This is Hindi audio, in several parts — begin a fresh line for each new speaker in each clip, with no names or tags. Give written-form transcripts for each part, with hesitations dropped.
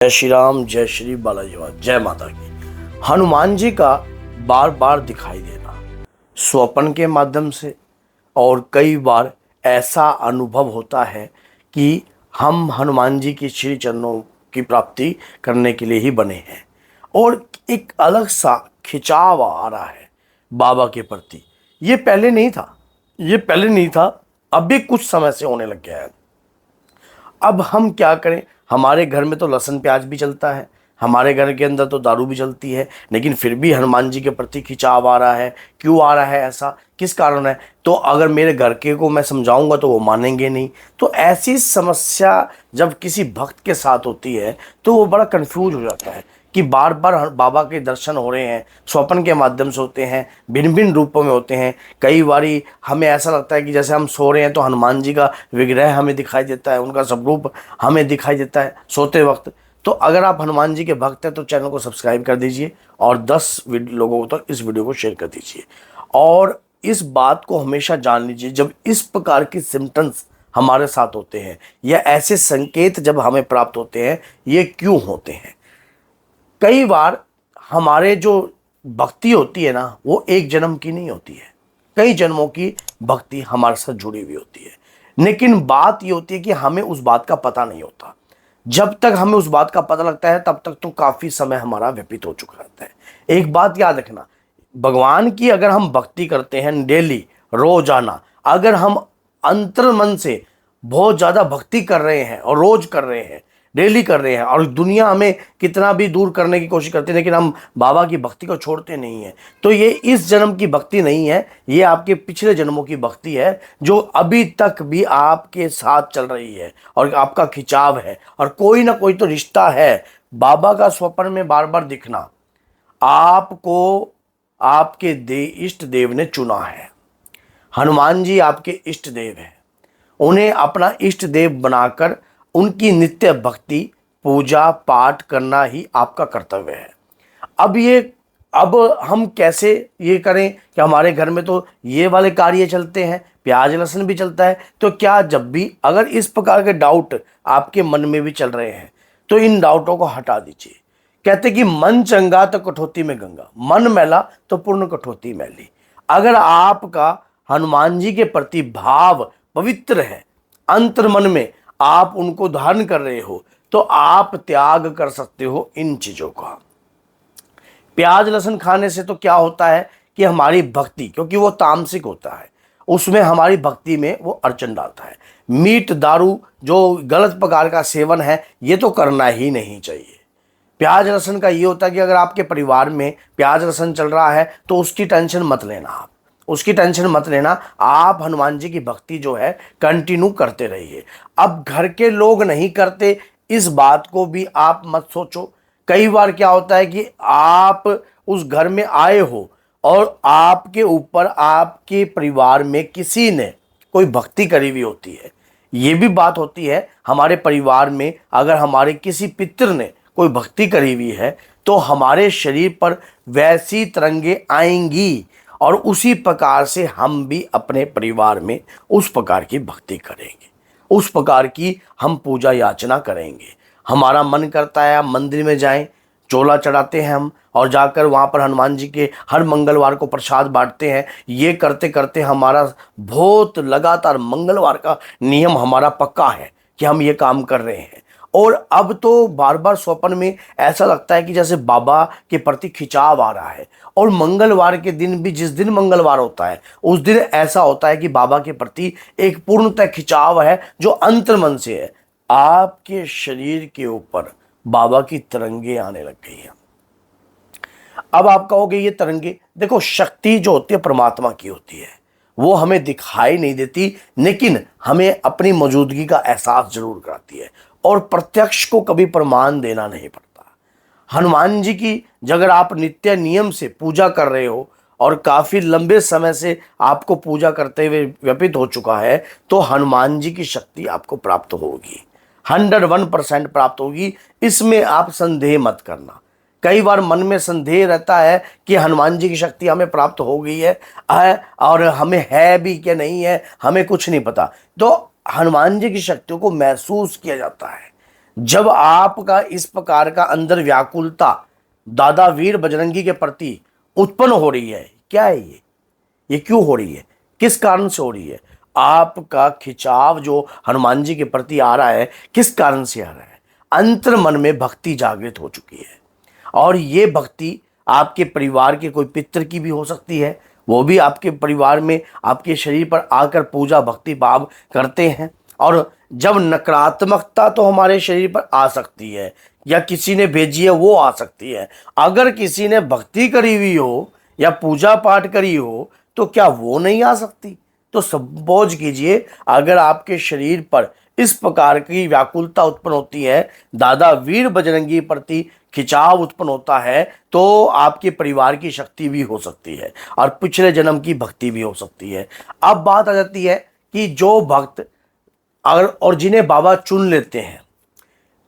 जय श्री राम, जय श्री बालाजी महाराज, जय माता की। हनुमान जी का बार बार दिखाई देना स्वप्न के माध्यम से, और कई बार ऐसा अनुभव होता है कि हम हनुमान जी के श्री चरणों की प्राप्ति करने के लिए ही बने हैं, और एक अलग सा खिंचाव आ रहा है बाबा के प्रति। ये पहले नहीं था, अब भी कुछ समय से होने लग गया है। अब हम क्या करें? हमारे घर में तो लहसुन प्याज भी चलता है, हमारे घर के अंदर तो दारू भी चलती है, लेकिन फिर भी हनुमान जी के प्रति खिंचाव आ रहा है। क्यों आ रहा है? ऐसा किस कारण है? तो अगर मेरे घर के को मैं समझाऊंगा तो वो मानेंगे नहीं। तो ऐसी समस्या जब किसी भक्त के साथ होती है तो वो बड़ा कंफ्यूज हो जाता है कि बार बार बाबा के दर्शन हो रहे हैं, स्वप्न के माध्यम से होते हैं, भिन्न भिन्न रूपों में होते हैं। कई बारी हमें ऐसा लगता है कि जैसे हम सो रहे हैं तो हनुमान जी का विग्रह हमें दिखाई देता है, उनका स्वरूप हमें दिखाई देता है सोते वक्त। तो अगर आप हनुमान जी के भक्त हैं तो चैनल को सब्सक्राइब कर दीजिए और 10 लोगों तक इस वीडियो को शेयर कर दीजिए। और इस बात को हमेशा जान लीजिए, जब इस प्रकार की सिम्टम्स हमारे साथ होते हैं या ऐसे संकेत जब हमें प्राप्त होते हैं, ये क्यों होते हैं? कई बार हमारे जो भक्ति होती है ना, वो एक जन्म की नहीं होती है, कई जन्मों की भक्ति हमारे साथ जुड़ी हुई होती है। लेकिन बात ये होती है कि हमें उस बात का पता नहीं होता। जब तक हमें उस बात का पता लगता है तब तक तो काफी समय हमारा व्यतीत हो चुका रहता है। एक बात याद रखना, भगवान की अगर हम भक्ति करते हैं डेली, रोजाना, अगर हम अंतर मन से बहुत ज्यादा भक्ति कर रहे हैं और रोज कर रहे हैं, डेली कर रहे हैं, और दुनिया हमें कितना भी दूर करने की कोशिश करती है लेकिन हम बाबा की भक्ति को छोड़ते नहीं हैं, तो ये इस जन्म की भक्ति नहीं है, ये आपके पिछले जन्मों की भक्ति है जो अभी तक भी आपके साथ चल रही है और आपका खिंचाव है, और कोई ना कोई तो रिश्ता है। बाबा का स्वप्न में बार बार दिखना, आपको आपके इष्ट देव ने चुना है। हनुमान जी आपके इष्ट देव हैं, उन्हें अपना इष्ट देव बनाकर उनकी नित्य भक्ति पूजा पाठ करना ही आपका कर्तव्य है। अब हम कैसे ये करें कि हमारे घर में तो ये वाले कार्य चलते हैं, प्याज लहसुन भी चलता है, तो क्या जब भी अगर इस प्रकार के डाउट आपके मन में भी चल रहे हैं तो इन डाउटों को हटा दीजिए। कहते कि मन चंगा तो कठौती में गंगा, मन मैला तो पूर्ण कठौती मैली। अगर आपका हनुमान जी के प्रति भाव पवित्र है, अंतर मन में आप उनको धारण कर रहे हो, तो आप त्याग कर सकते हो इन चीजों का। प्याज लहसुन खाने से तो क्या होता है कि हमारी भक्ति, क्योंकि वो तामसिक होता है, उसमें हमारी भक्ति में वो अड़चन डालता है। मीट दारू जो गलत प्रकार का सेवन है, ये तो करना ही नहीं चाहिए। प्याज लहसुन का ये होता है कि अगर आपके परिवार में प्याज लहसुन चल रहा है तो उसकी टेंशन मत लेना, आप हनुमान जी की भक्ति जो है कंटिन्यू करते रहिए। अब घर के लोग नहीं करते, इस बात को भी आप मत सोचो। कई बार क्या होता है कि आप उस घर में आए हो और आपके ऊपर आपके परिवार में किसी ने कोई भक्ति करी हुई होती है। ये भी बात होती है, हमारे परिवार में अगर हमारे किसी पितृ ने कोई भक्ति करी हुई है तो हमारे शरीर पर वैसी तरंगे आएंगी, और उसी प्रकार से हम भी अपने परिवार में उस प्रकार की भक्ति करेंगे, उस प्रकार की हम पूजा याचना करेंगे। हमारा मन करता है हम मंदिर में जाएं, चोला चढ़ाते हैं हम, और जाकर वहाँ पर हनुमान जी के हर मंगलवार को प्रसाद बांटते हैं। ये करते करते हमारा बहुत लगातार मंगलवार का नियम हमारा पक्का है कि हम ये काम कर रहे हैं। और अब तो बार बार स्वप्न में ऐसा लगता है कि जैसे बाबा के प्रति खिंचाव आ रहा है, और मंगलवार के दिन भी, जिस दिन मंगलवार होता है उस दिन ऐसा होता है कि बाबा के प्रति एक पूर्णतः खिंचाव है जो अंतर्मन से है। आपके शरीर के ऊपर बाबा की तरंगे आने लग गई हैं। अब आप कहोगे ये तरंगे, देखो शक्ति जो होती है परमात्मा की होती है, वो हमें दिखाई नहीं देती लेकिन हमें अपनी मौजूदगी का एहसास जरूर कराती है, और प्रत्यक्ष को कभी प्रमाण देना नहीं पड़ता। हनुमान जी की अगर आप नित्य नियम से पूजा कर रहे हो और काफी लंबे समय से आपको पूजा करते हुए व्यतीत हो चुका है, तो हनुमान जी की शक्ति आपको प्राप्त होगी, 101% प्राप्त होगी। इसमें आप संदेह मत करना। कई बार मन में संदेह रहता है कि हनुमान जी की शक्ति हमें प्राप्त हो गई है और हमें है भी क्या नहीं है, हमें कुछ नहीं पता। तो हनुमान जी की शक्तियों को महसूस किया जाता है जब आपका इस प्रकार का अंदर व्याकुलता दादा वीर बजरंगी के प्रति उत्पन्न हो रही है, क्या है ये क्यों हो रही है, किस कारण से हो रही है? आपका खिंचाव जो हनुमान जी के प्रति आ रहा है, किस कारण से आ रहा है? अंतर मन में भक्ति जागृत हो चुकी है, और ये भक्ति आपके परिवार के कोई पितर की भी हो सकती है, वो भी आपके परिवार में आपके शरीर पर आकर पूजा भक्ति भाव करते हैं। और जब नकारात्मकता तो हमारे शरीर पर आ सकती है, या किसी ने भेजी है वो आ सकती है। अगर किसी ने भक्ति करी हुई हो या पूजा पाठ करी हो तो क्या वो नहीं आ सकती? तो सपोज कीजिए, अगर आपके शरीर पर इस प्रकार की व्याकुलता उत्पन्न होती है, दादा वीर बजरंगी प्रति खिंचाव उत्पन्न होता है, तो आपके परिवार की शक्ति भी हो सकती है और पिछले जन्म की भक्ति भी हो सकती है। अब बात आ जाती है कि जो भक्त अगर और जिन्हें बाबा चुन लेते हैं,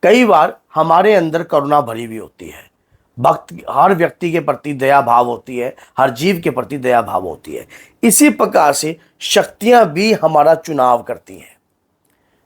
कई बार हमारे अंदर करुणा भरी हुई होती है, भक्त हर व्यक्ति के प्रति दया भाव होती है, हर जीव के प्रति दया भाव होती है। इसी प्रकार से शक्तियां भी हमारा चुनाव करती हैं,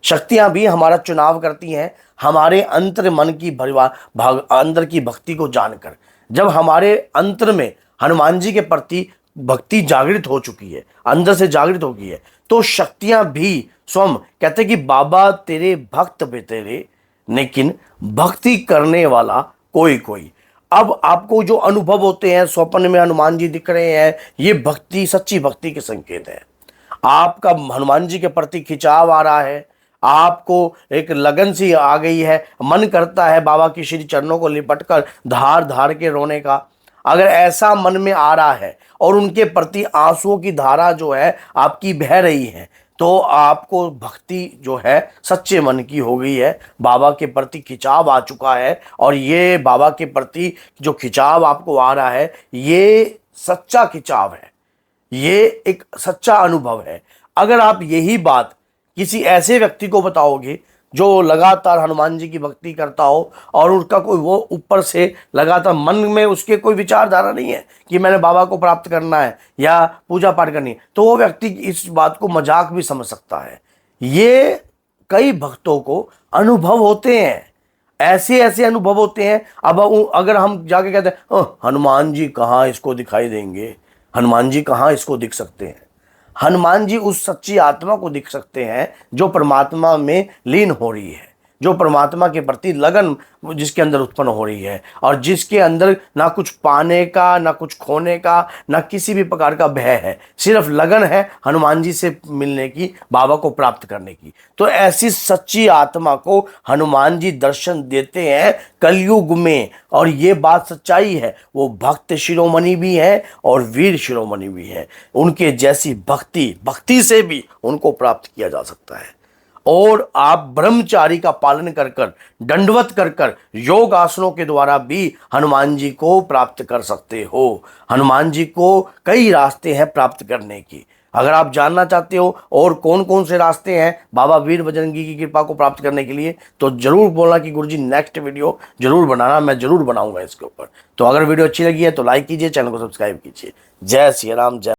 शक्तियां भी हमारा चुनाव करती हैं हमारे अंतर मन की अंदर की भक्ति को जानकर। जब हमारे अंतर में हनुमान जी के प्रति भक्ति जागृत हो चुकी है, अंदर से जागृत हो गई है, तो शक्तियां भी स्वयं कहते कि बाबा तेरे भक्त भी तेरे, लेकिन भक्ति करने वाला कोई कोई। अब आपको जो अनुभव होते हैं, स्वप्न में हनुमान जी दिख रहे हैं, ये भक्ति, सच्ची भक्ति के संकेत है। आपका हनुमान जी के प्रति खिंचाव आ रहा है, आपको एक लगन सी आ गई है, मन करता है बाबा की श्री चरणों को लिपटकर धार धार के रोने का। अगर ऐसा मन में आ रहा है और उनके प्रति आंसुओं की धारा जो है आपकी बह रही है, तो आपको भक्ति जो है सच्चे मन की हो गई है, बाबा के प्रति खिंचाव आ चुका है। और ये बाबा के प्रति जो खिंचाव आपको आ रहा है, ये सच्चा खिंचाव है, ये एक सच्चा अनुभव है। अगर आप यही बात किसी ऐसे व्यक्ति को बताओगे जो लगातार हनुमान जी की भक्ति करता हो और उसका कोई वो ऊपर से लगातार मन में उसके कोई विचारधारा नहीं है कि मैंने बाबा को प्राप्त करना है या पूजा पाठ करनी है, तो वो व्यक्ति इस बात को मजाक भी समझ सकता है। ये कई भक्तों को अनुभव होते हैं, ऐसे ऐसे अनुभव होते हैं। अब अगर हम जाके कहते हैं हनुमान जी कहाँ इसको दिखाई देंगे, हनुमान जी कहाँ इसको दिख सकते हैं, हनुमान जी उस सच्ची आत्मा को दिख सकते हैं जो परमात्मा में लीन हो रही है, जो परमात्मा के प्रति लगन जिसके अंदर उत्पन्न हो रही है, और जिसके अंदर ना कुछ पाने का, ना कुछ खोने का, ना किसी भी प्रकार का भय है, सिर्फ लगन है हनुमान जी से मिलने की, बाबा को प्राप्त करने की। तो ऐसी सच्ची आत्मा को हनुमान जी दर्शन देते हैं कलयुग में, और ये बात सच्चाई है। वो भक्त शिरोमणि भी है और वीर शिरोमणि भी है। उनके जैसी भक्ति से भी उनको प्राप्त किया जा सकता है। और आप ब्रह्मचारी का पालन कर कर, दंडवत कर कर, योग आसनों के द्वारा भी हनुमान जी को प्राप्त कर सकते हो। हनुमान जी को कई रास्ते हैं प्राप्त करने की। अगर आप जानना चाहते हो और कौन कौन से रास्ते हैं बाबा वीर बजरंगी की कृपा को प्राप्त करने के लिए, तो जरूर बोलना कि गुरुजी नेक्स्ट वीडियो जरूर बनाना, मैं जरूर बनाऊंगा इसके ऊपर। तो अगर वीडियो अच्छी लगी है तो लाइक कीजिए, चैनल को सब्सक्राइब कीजिए। जय श्री राम, जय